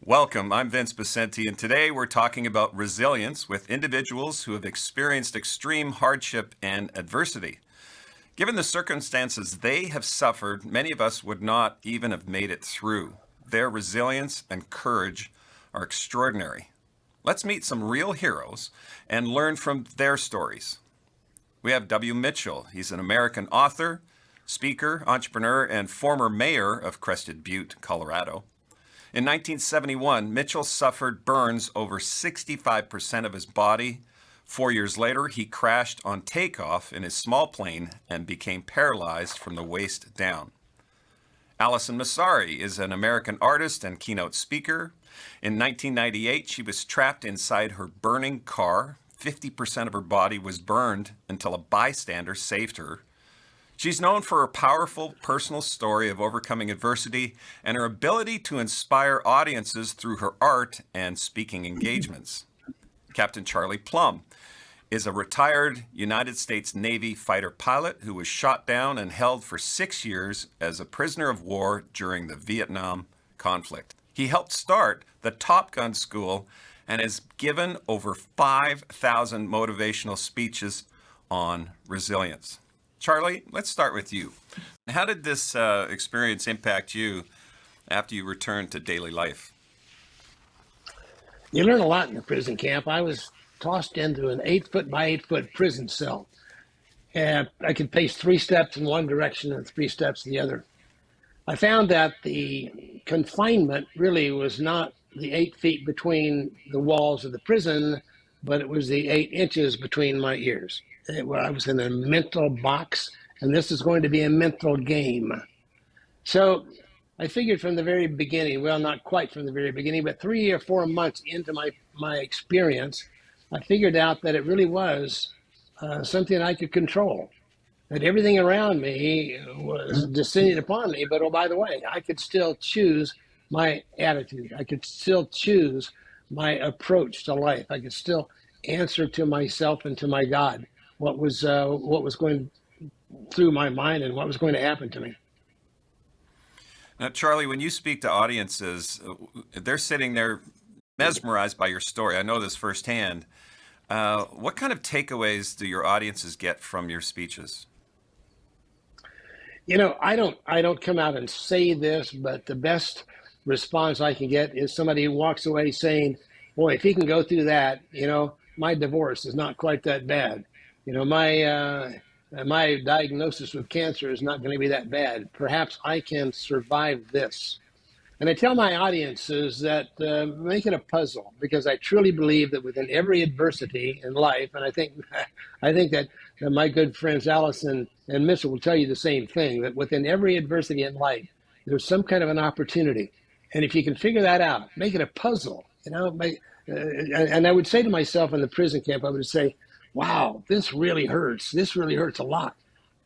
Welcome, I'm Vince Becenti, and today we're talking about resilience with individuals who have experienced extreme hardship and adversity. Given the circumstances they have suffered, many of us would not even have made it through. Their resilience and courage are extraordinary. Let's meet some real heroes and learn from their stories. We have W. Mitchell. He's an American author, speaker, entrepreneur, and former mayor of Crested Butte, Colorado. In 1971, Mitchell suffered burns over 65% of his body. 4 years later, he crashed on takeoff in his small plane and became paralyzed from the waist down. Allison Massari is an American artist and keynote speaker. In 1998, she was trapped inside her burning car. 50% of her body was burned until a bystander saved her. She's known for her powerful personal story of overcoming adversity and her ability to inspire audiences through her art and speaking engagements. Captain Charlie Plumb is a retired United States Navy fighter pilot who was shot down and held for 6 years as a prisoner of war during the Vietnam conflict. He helped start the Top Gun School and has given over 5,000 motivational speeches on resilience. Charlie, let's start with you. How did this experience impact you after you returned to daily life? You learn a lot in the prison camp. I was tossed into an 8-foot by 8-foot prison cell. And I could pace 3 steps in one direction and 3 steps in the other. I found that the confinement really was not the 8 feet between the walls of the prison, but it was the 8 inches between my ears. I was in a mental box, and this is going to be a mental game. So I figured from the very beginning, well, not quite from the very beginning, but 3 or 4 months into my experience, I figured out that it really was something I could control, that everything around me was descending upon me. But oh, by the way, I could still choose my attitude. I could still choose my approach to life. I could still answer to myself and to my God what was going through my mind and what was going to happen to me. Now, Charlie, when you speak to audiences, they're sitting there mesmerized by your story. I know this firsthand. What kind of takeaways do your audiences get from your speeches? You know, I don't come out and say this, but the best response I can get is somebody who walks away saying, boy, if he can go through that, my divorce is not quite that bad. My diagnosis with cancer is not going to be that bad. Perhaps I can survive this. And I tell my audiences that make it a puzzle, because I truly believe that within every adversity in life, and I think that my good friends Allison and Mitchell will tell you the same thing, that within every adversity in life, there's some kind of an opportunity. And if you can figure that out, make it a puzzle, and I would say to myself in the prison camp, I would say, wow, this really hurts. This really hurts a lot.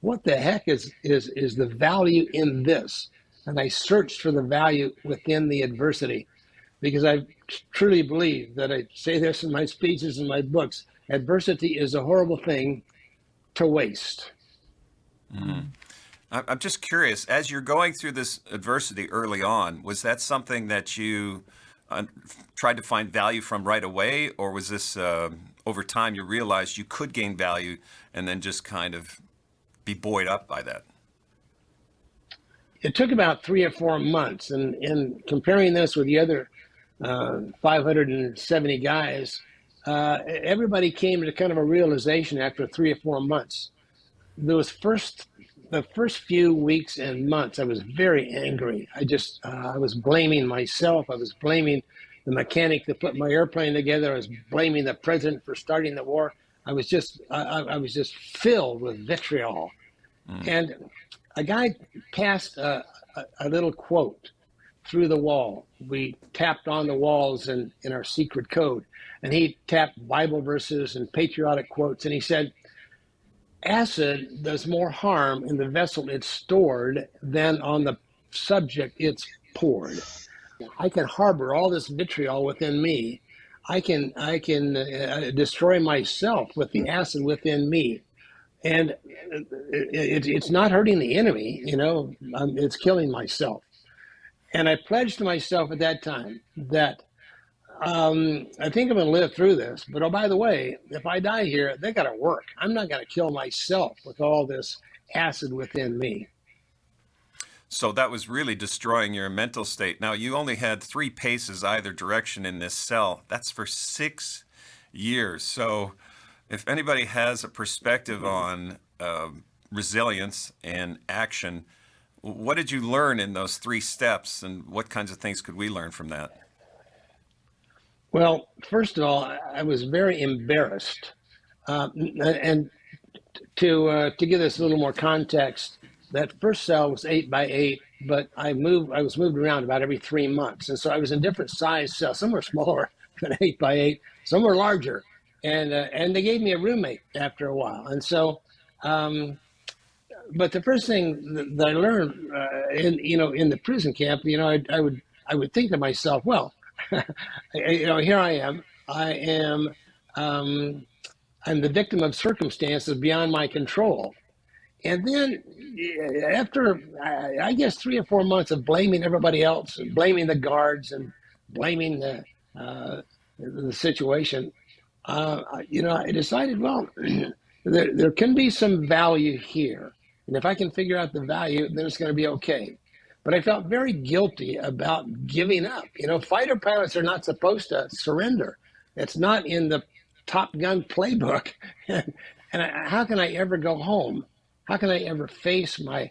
What the heck is the value in this? And I searched for the value within the adversity, because I truly believe that, I say this in my speeches and my books, adversity is a horrible thing to waste. Mm-hmm. I'm just curious, as you're going through this adversity early on, was that something that you tried to find value from right away, or was this over time you realized you could gain value and then just kind of be buoyed up by that? It took about 3 or 4 months, and in comparing this with the other 570 guys, everybody came to kind of a realization after 3 or 4 months. The first few weeks and months, I was very angry. I was blaming myself. I was blaming the mechanic that put my airplane together. I was blaming the president for starting the war. I was just filled with vitriol. And a guy passed a little quote through the wall. We tapped on the walls in our secret code, and he tapped Bible verses and patriotic quotes, and he said, acid does more harm in the vessel it's stored than on the subject it's poured. I can harbor all this vitriol within me. I can destroy myself with the acid within me. And it's not hurting the enemy, it's killing myself. And I pledged to myself at that time that I think I'm going to live through this. But oh, by the way, if I die here, they got to work. I'm not going to kill myself with all this acid within me. So that was really destroying your mental state. Now, you only had 3 paces either direction in this cell. That's for 6 years. So, if anybody has a perspective on resilience and action, what did you learn in those 3 steps, and what kinds of things could we learn from that? Well, first of all, I was very embarrassed. And to give this a little more context, that first cell was 8 by 8, but I was moved around about every 3 months, and so I was in different size cells. Some were smaller than 8 by 8, some were larger, and they gave me a roommate after a while. And so, but the first thing that I learned in the prison camp, I would think to myself, well, here I am. Um, I'm the victim of circumstances beyond my control. And then after, I guess, 3 or 4 months of blaming everybody else and blaming the guards and blaming the situation, I decided, well, there can be some value here. And if I can figure out the value, then it's going to be okay. But I felt very guilty about giving up. Fighter pilots are not supposed to surrender. It's not in the Top Gun playbook. How can I ever go home? How can I ever face my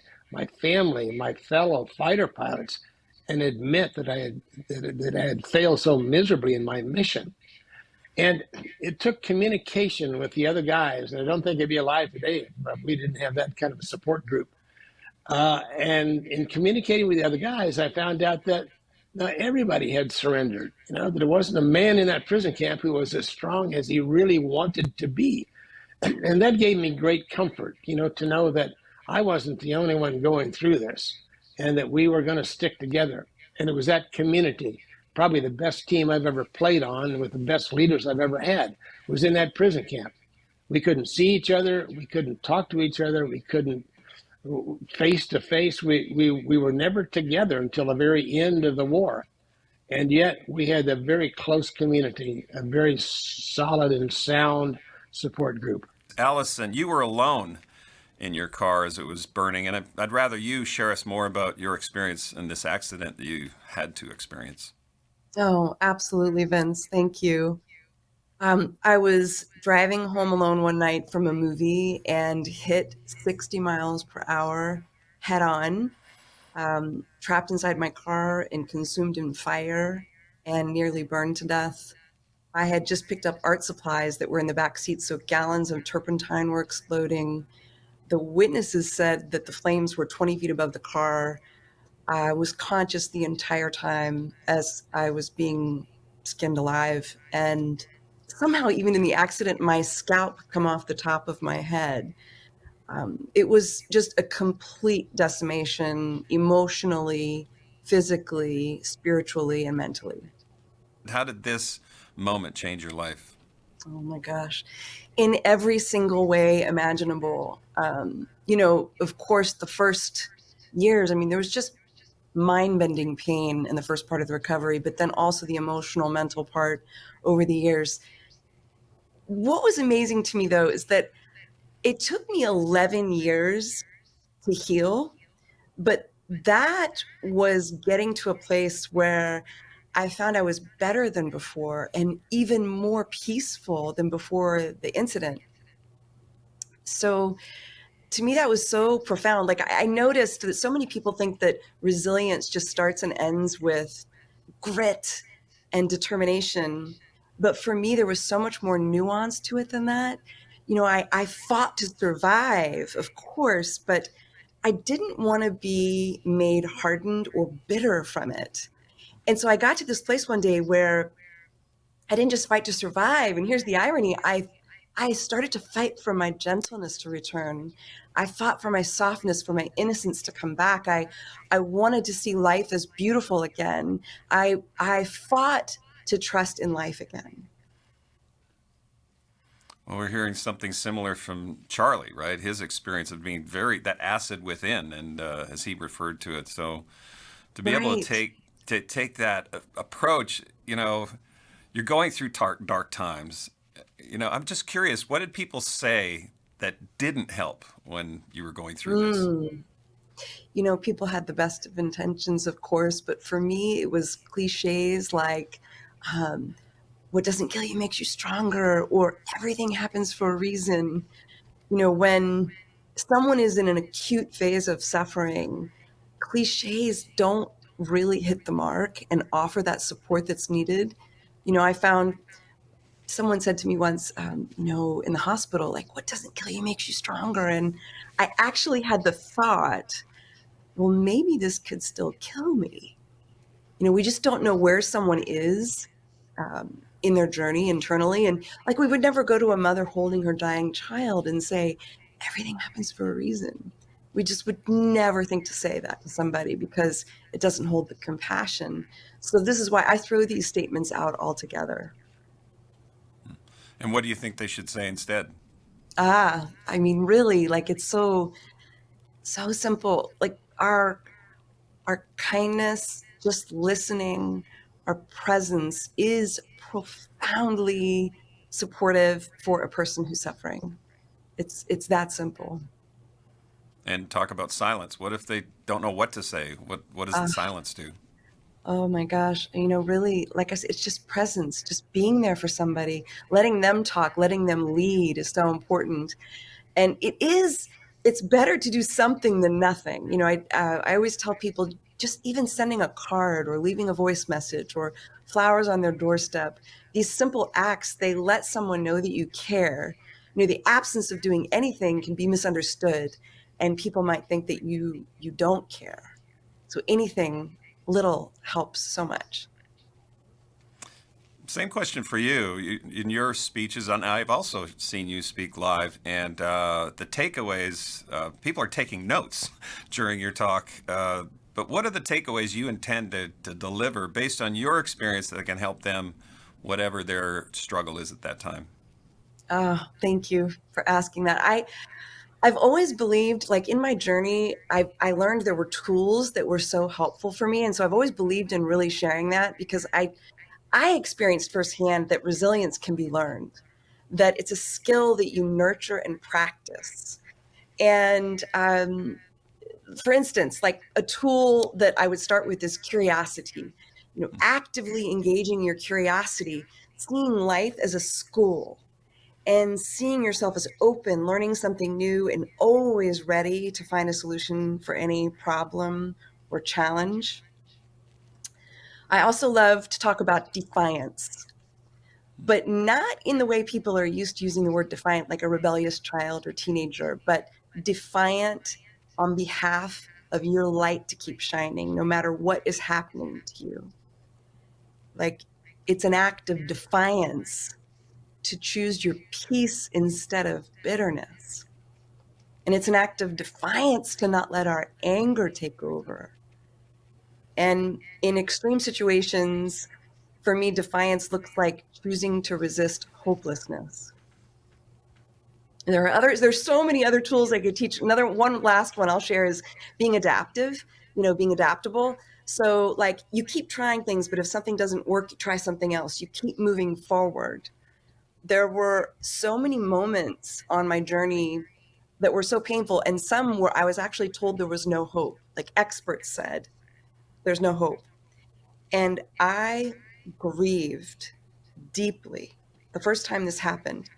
family, my fellow fighter pilots, and admit that I had failed so miserably in my mission? And it took communication with the other guys. And I don't think I'd be alive today if we didn't have that kind of a support group. And in communicating with the other guys, I found out that not everybody had surrendered. That there wasn't a man in that prison camp who was as strong as he really wanted to be. And that gave me great comfort, to know that I wasn't the only one going through this and that we were going to stick together. And it was that community, probably the best team I've ever played on with the best leaders I've ever had, was in that prison camp. We couldn't see each other. We couldn't talk to each other. We couldn't face to face. We were never together until the very end of the war. And yet we had a very close community, a very solid and sound support group. Allison, you were alone in your car as it was burning, and I'd rather you share us more about your experience in this accident that you had to experience. Oh, absolutely, Vince. Thank you. I was driving home alone one night from a movie and hit 60 miles per hour head on, trapped inside my car and consumed in fire and nearly burned to death. I had just picked up art supplies that were in the back seat, so gallons of turpentine were exploding. The witnesses said that the flames were 20 feet above the car. I was conscious the entire time as I was being skinned alive. And somehow, even in the accident, my scalp come off the top of my head. It was just a complete decimation emotionally, physically, spiritually, and mentally. How did this moment change your life? Oh my gosh. In every single way imaginable. Of course, the first years, there was just mind-bending pain in the first part of the recovery, but then also the emotional, mental part over the years. What was amazing to me, though, is that it took me 11 years to heal, but that was getting to a place where I found I was better than before and even more peaceful than before the incident. So to me, that was so profound. Like, I noticed that so many people think that resilience just starts and ends with grit and determination. But for me, there was so much more nuance to it than that. I fought to survive, of course, but I didn't want to be made hardened or bitter from it. And so I got to this place one day where I didn't just fight to survive. And here's the irony. I started to fight for my gentleness to return. I fought for my softness, for my innocence to come back. I wanted to see life as beautiful again. I fought to trust in life again. Well, we're hearing something similar from Charlie, right? His experience of being that acid within, and as he referred to it. So To be able to Right. take that approach, you're going through dark times. I'm just curious, what did people say that didn't help when you were going through this? Mm. People had the best of intentions, of course, but for me, it was cliches like, um, what doesn't kill you makes you stronger, or everything happens for a reason. When someone is in an acute phase of suffering, cliches don't really hit the mark and offer that support that's needed. I found someone said to me once, in the hospital, like, what doesn't kill you makes you stronger. And I actually had the thought, well, maybe this could still kill me. We just don't know where someone is in their journey internally. And like, we would never go to a mother holding her dying child and say, everything happens for a reason. We just would never think to say that to somebody because it doesn't hold the compassion. So this is why I throw these statements out altogether. And what do you think they should say instead? I mean, really, like, it's so simple. Like, our kindness, just listening, our presence is profoundly supportive for a person who's suffering. It's that simple. And talk about silence. What if they don't know what to say? What does the Uh, silence do? oh my gosh, really, like I said, it's just presence, just being there for somebody, letting them talk, letting them lead is so important. And it's better to do something than nothing. I always tell people, just even sending a card or leaving a voice message or flowers on their doorstep, these simple acts, they let someone know that you care. The absence of doing anything can be misunderstood, and people might think that you don't care. So anything little helps so much. Same question for you. In your speeches, and I've also seen you speak live, and the takeaways, people are taking notes during your talk. But what are the takeaways you intend to deliver based on your experience that can help them, whatever their struggle is at that time? Thank you for asking that. I've always believed, like, in my journey, I learned there were tools that were so helpful for me. And so I've always believed in really sharing that because I experienced firsthand that resilience can be learned, that it's a skill that you nurture and practice. And for instance, like, a tool that I would start with is curiosity, actively engaging your curiosity, seeing life as a school and seeing yourself as open, learning something new, and always ready to find a solution for any problem or challenge. I also love to talk about defiance, but not in the way people are used to using the word defiant, like a rebellious child or teenager, but defiant on behalf of your light to keep shining, no matter what is happening to you. Like, it's an act of defiance to choose your peace instead of bitterness. And it's an act of defiance to not let our anger take over. And in extreme situations, for me, defiance looks like choosing to resist hopelessness. And there are others, there's so many other tools I could teach. One last one I'll share is being adaptive, being adaptable. So, like, you keep trying things, but if something doesn't work, you try something else. You keep moving forward. There were so many moments on my journey that were so painful, and some where I was actually told there was no hope. Like, experts said, there's no hope. And I grieved deeply the first time this happened.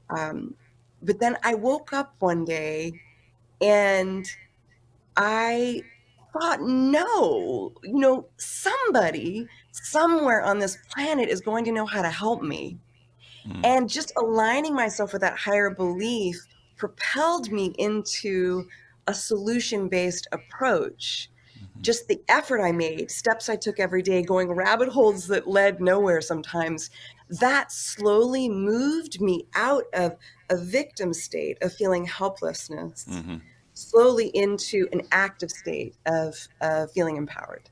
But then I woke up one day and I thought, no, somebody somewhere on this planet is going to know how to help me. Mm. And just aligning myself with that higher belief propelled me into a solution-based approach. Just the effort I made, steps I took every day, going rabbit holes that led nowhere sometimes, that slowly moved me out of a victim state of feeling helplessness, Mm-hmm. slowly into an active state of feeling empowered.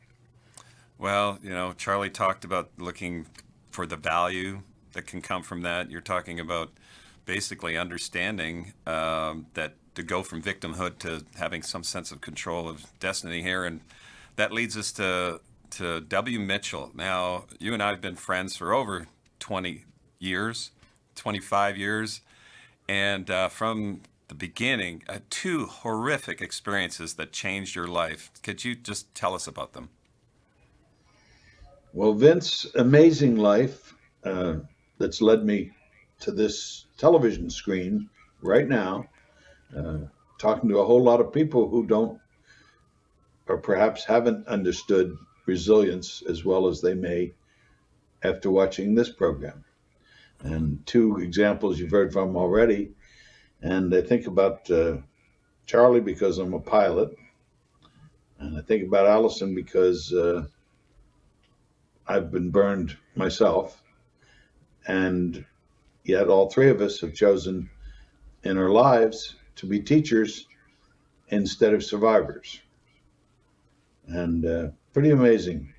Well, Charlie talked about looking for the value that can come from that. You're talking about basically understanding that to go from victimhood to having some sense of control of destiny here. And That leads us to W. Mitchell. Now, you and I have been friends for over 20 years, 25 years, and from the beginning, two horrific experiences that changed your life. Could you just tell us about them? Well, Vince, amazing life that's led me to this television screen right now, uh, talking to a whole lot of people who don't or perhaps haven't understood resilience as well as they may after watching this program. And two examples you've heard from already. And I think about Charlie because I'm a pilot. And I think about Allison because I've been burned myself. And yet all three of us have chosen in our lives to be teachers instead of survivors. And pretty amazing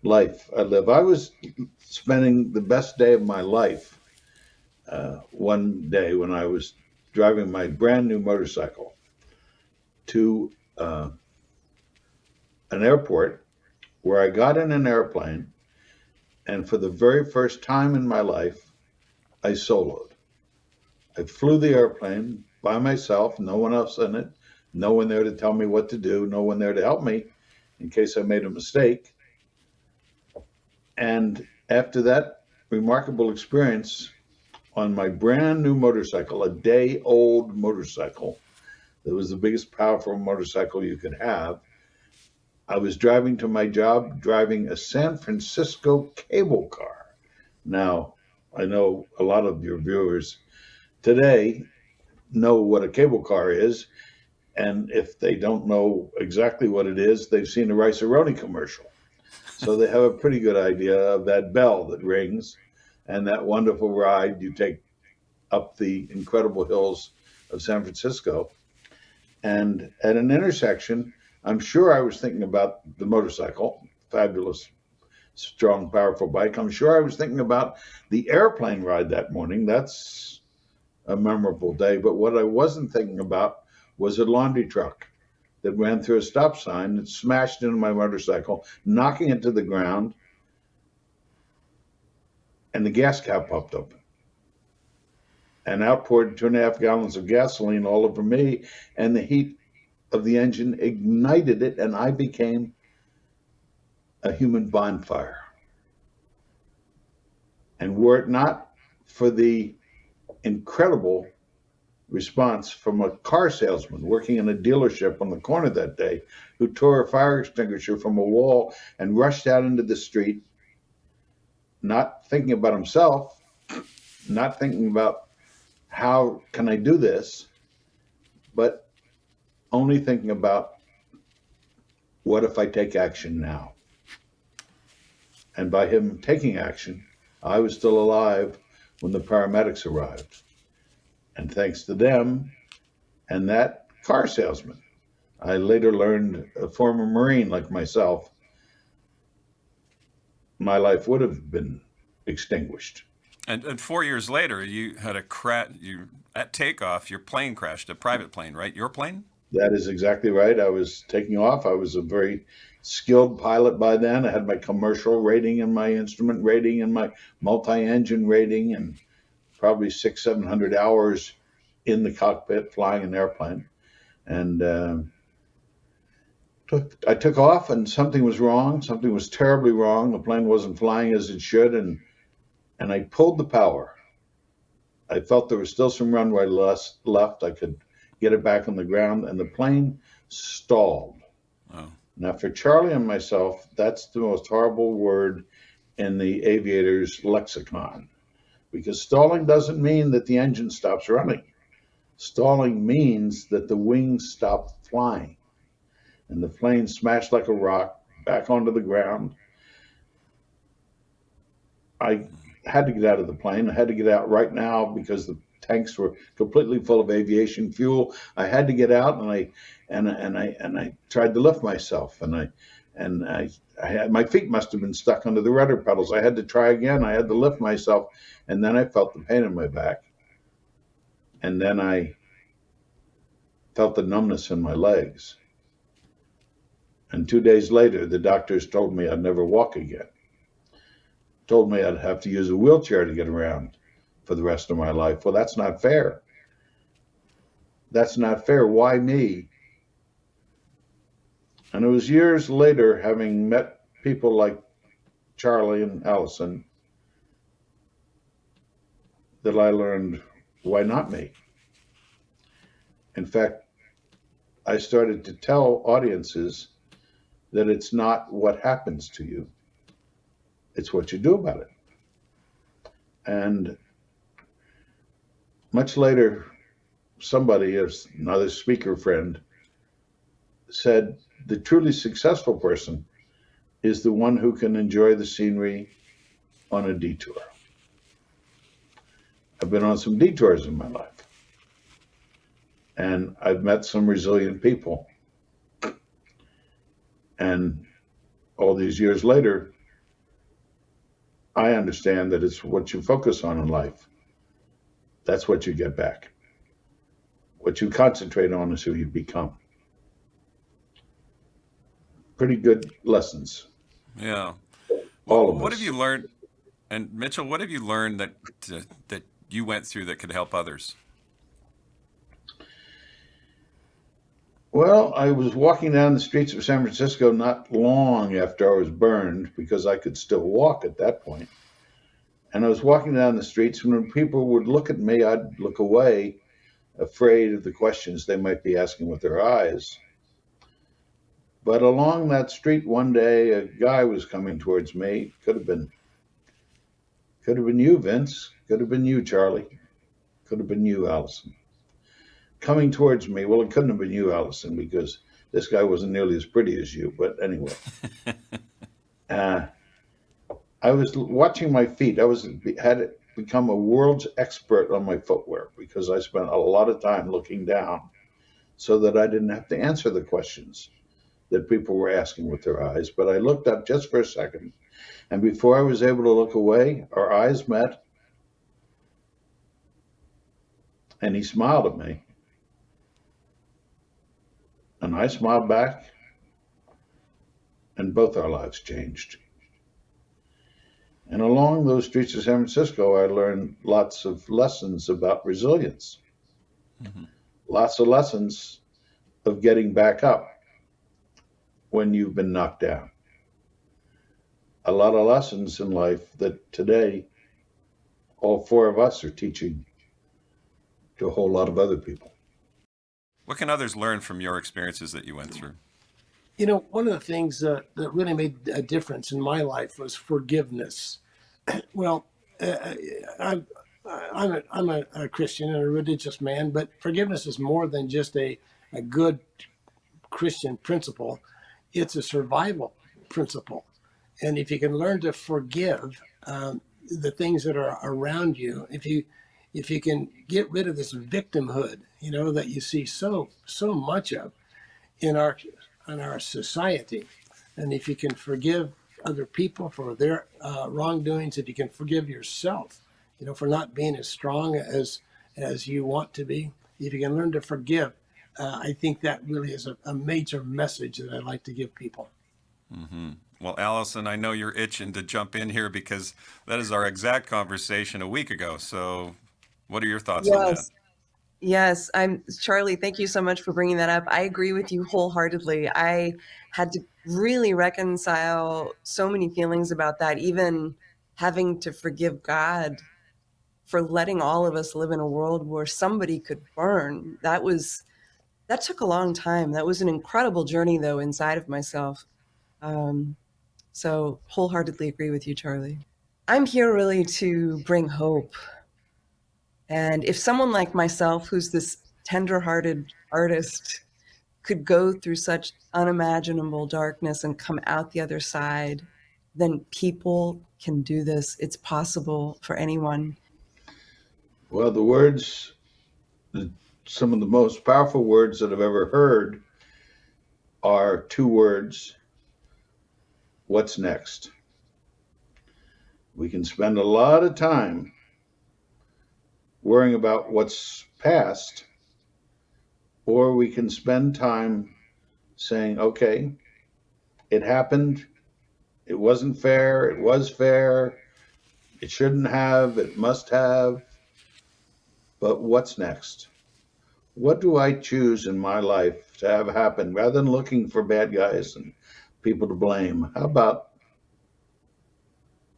life I live. I was spending the best day of my life one day when I was driving my brand new motorcycle to an airport where I got in an airplane, and for the very first time in my life, I soloed. I flew the airplane by myself, no one else in it, no one there to tell me what to do, no one there to help me in case I made a mistake. And after that remarkable experience on my brand new motorcycle, a day-old motorcycle that was the biggest, powerful motorcycle you could have, I was driving to my job, driving a San Francisco cable car. Now, I know a lot of your viewers today know what a cable car is, and if they don't know exactly what it is, they've seen a Rice-A-Roni commercial. So they have a pretty good idea of that bell that rings and that wonderful ride you take up the incredible hills of San Francisco. And at an intersection, I'm sure I was thinking about the motorcycle, fabulous, strong, powerful bike. I'm sure I was thinking about the airplane ride that morning. That's a memorable day. But what I wasn't thinking about was a laundry truck that ran through a stop sign and smashed into my motorcycle, knocking it to the ground, and the gas cap popped open. And out poured 2.5 gallons of gasoline all over me, and the heat of the engine ignited it, and I became a human bonfire. And were it not for the incredible response from a car salesman working in a dealership on the corner that day, who tore a fire extinguisher from a wall and rushed out into the street, not thinking about himself, not thinking about how can I do this, but only thinking about what if I take action now? And by him taking action, I was still alive when the paramedics arrived. And thanks to them and that car salesman, I later learned, a former Marine like myself, my life would have been extinguished. And 4 years later, you had a crash. You at takeoff, your plane crashed, a private plane, right? Your plane? That is exactly right. I was taking off. I was a very skilled pilot by then. I had my commercial rating and my instrument rating and my multi-engine rating, and probably 600-700 hours in the cockpit flying an airplane. And I took off, and something was wrong. Something was terribly wrong. The plane wasn't flying as it should, and I pulled the power. I felt there was still some runway left. I could get it back on the ground, and the plane stalled. Oh. Now, for Charlie and myself, that's the most horrible word in the aviator's lexicon, because stalling doesn't mean that the engine stops running. Stalling means that the wings stop flying, and the plane smashed like a rock back onto the ground. I had to get out of the plane. I had to get out right now because the tanks were completely full of aviation fuel. I had to get out, and I tried to lift myself, and I had, my feet must have been stuck under the rudder pedals. I had to try again. I had to lift myself, and then I felt the pain in my back, and then I felt the numbness in my legs, And 2 days later, the doctors told me I'd never walk again. Told me I'd have to use a wheelchair to get around for the rest of my life. Well, that's not fair. That's not fair. Why me? And it was years later, having met people like Charlie and Allison, that I learned, why not me? In fact, I started to tell audiences that it's not what happens to you, it's what you do about it. And much later, somebody, another speaker friend, said the truly successful person is the one who can enjoy the scenery on a detour. I've been on some detours in my life, and I've met some resilient people. And all these years later, I understand that it's what you focus on in life. That's what you get back. What you concentrate on is who you become. Pretty good lessons. Yeah. All of What us. have you learned? And Mitchell, what have you learned that you went through that could help others? Well, I was walking down the streets of San Francisco not long after I was burned, because I could still walk at that point. And I was walking down the streets, and when people would look at me, I'd look away, afraid of the questions they might be asking with their eyes. But along that street one day, a guy was coming towards me. Could have been you, Vince. Could have been you, Charlie. Could have been you, Allison. Coming towards me. Well, it couldn't have been you, Allison, because this guy wasn't nearly as pretty as you. But anyway, I was watching my feet. Had become a world's expert on my footwear, because I spent a lot of time looking down so that I didn't have to answer the questions that people were asking with their eyes. But I looked up just for a second, and before I was able to look away, our eyes met, and he smiled at me. And I smiled back, and both our lives changed. And along those streets of San Francisco, I learned lots of lessons about resilience. Mm-hmm. Lots of lessons of getting back up when you've been knocked down. A lot of lessons in life that today all four of us are teaching to a whole lot of other people. What can others learn from your experiences that you went through? You know, one of the things that really made a difference in my life was forgiveness. Well, I'm a Christian and a religious man, but forgiveness is more than just a good Christian principle. It's a survival principle. And if you can learn to forgive the things that are around you, if you can get rid of this victimhood, you know, that you see so much of in our society, and if you can forgive other people for their wrongdoings, if you can forgive yourself, you know, for not being as strong as you want to be, if you can learn to forgive, I think that really is a major message that I'd like to give people. Mm-hmm. Well, Allison, I know you're itching to jump in here because that is our exact conversation a week ago. So what are your thoughts on that? Yes, Charlie, thank you so much for bringing that up. I agree with you wholeheartedly. I had to really reconcile so many feelings about that, even having to forgive God for letting all of us live in a world where somebody could burn. That took a long time. That was an incredible journey, though, inside of myself. So wholeheartedly agree with you, Charlie. I'm here really to bring hope. And if someone like myself, who's this tender-hearted artist, could go through such unimaginable darkness and come out the other side, then people can do this. It's possible for anyone. Well, some of the most powerful words that I've ever heard are two words: what's next? We can spend a lot of time worrying about what's past, or we can spend time saying, okay, It happened. It wasn't fair. It was fair. It shouldn't have. It must have. But what's next? What do I choose in my life to have happen rather than looking for bad guys and people to blame? How about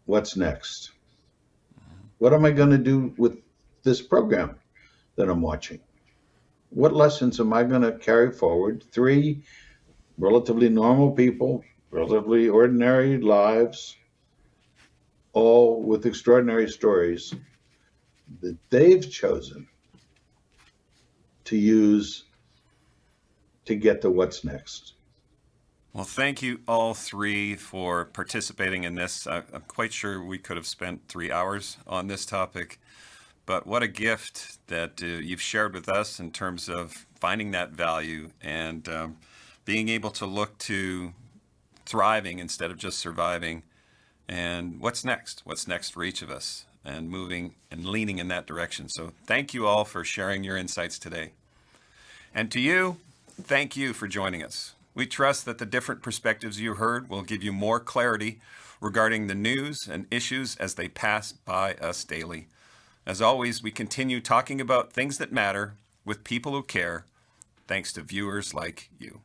what's next? What am I going to do with this program that I'm watching? What lessons am I going to carry forward? 3 relatively normal people, relatively ordinary lives, all with extraordinary stories that they've chosen to use to get to what's next. Well, thank you all 3 for participating in this. I'm quite sure we could have spent 3 hours on this topic, but what a gift that you've shared with us in terms of finding that value and being able to look to thriving instead of just surviving. And what's next? What's next for each of us? And moving and leaning in that direction. So thank you all for sharing your insights today. And to you, thank you for joining us. We trust that the different perspectives you heard will give you more clarity regarding the news and issues as they pass by us daily. As always, we continue talking about things that matter with people who care, thanks to viewers like you.